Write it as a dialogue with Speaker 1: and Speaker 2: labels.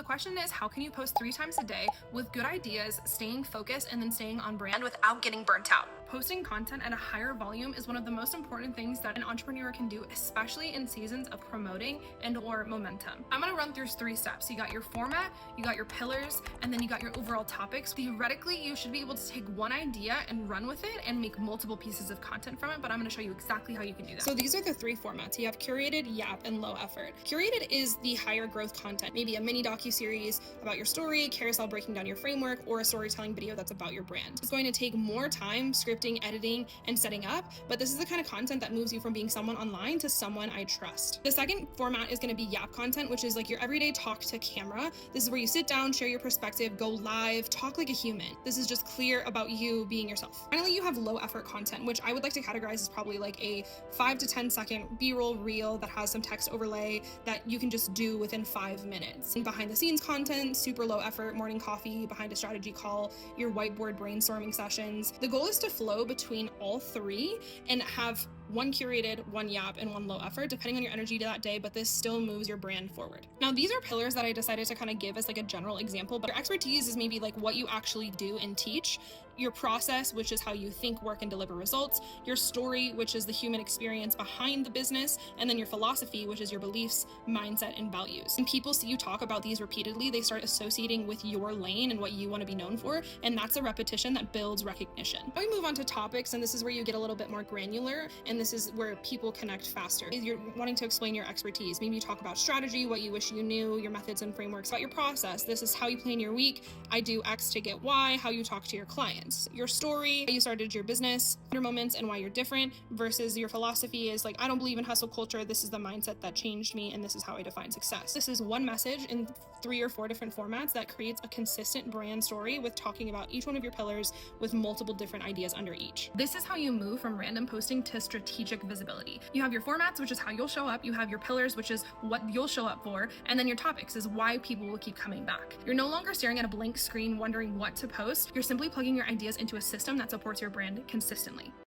Speaker 1: question is, how can you post 3 times a day with good ideas, staying focused, and then staying on brand without getting burnt out? Posting content at a higher volume is one of the most important things that an entrepreneur can do, especially in seasons of promoting and/or momentum. I'm gonna run through 3 steps. You got your format, you got your pillars, and then you got your overall topics. Theoretically, you should be able to take one idea and run with it and make multiple pieces of content from it, but I'm gonna show you exactly how you can do that. So these are the 3 formats. You have curated, yap, and low effort. Curated is the higher growth content, maybe a mini docu-series about your story, carousel breaking down your framework, or a storytelling video that's about your brand. It's going to take more time scripting, editing, and setting up, but this is the kind of content that moves you from being someone online to someone I trust. The second format is going to be yap content, which is like your everyday talk to camera. This is where you sit down, share your perspective, go live, talk like a human. This is just clear about you being yourself. Finally, you have low effort content, which I would like to categorize as probably like a 5 to 10 second B-roll reel that has some text overlay that you can just do within 5 minutes. And behind the scenes content, super low effort, morning coffee, behind a strategy call, your whiteboard brainstorming sessions. The goal is to flow between all 3 and have 1 curated, 1 yap, and 1 low effort, depending on your energy to that day, but this still moves your brand forward. Now, these are pillars that I decided to kind of give as like a general example, but your expertise is maybe like what you actually do and teach, your process, which is how you think, work, and deliver results, your story, which is the human experience behind the business, and then your philosophy, which is your beliefs, mindset, and values. When people see you talk about these repeatedly, they start associating with your lane and what you want to be known for, and that's a repetition that builds recognition. Now we move on to topics, and this is where you get a little bit more granular, and this is where people connect faster. You're wanting to explain your expertise. Maybe you talk about strategy, what you wish you knew, your methods and frameworks, about your process. This is how you plan your week. I do X to get Y, how you talk to your clients. Your story, how you started your business, your moments, and why you're different, versus your philosophy is like, I don't believe in hustle culture. This is the mindset that changed me, and this is how I define success. This is one message in 3 or 4 different formats that creates a consistent brand story with talking about each one of your pillars with multiple different ideas under each. This is how you move from random posting to strategic visibility. You have your formats, which is how you'll show up. You have your pillars, which is what you'll show up for. And then your topics is why people will keep coming back. You're no longer staring at a blank screen wondering what to post. You're simply plugging your ideas into a system that supports your brand consistently.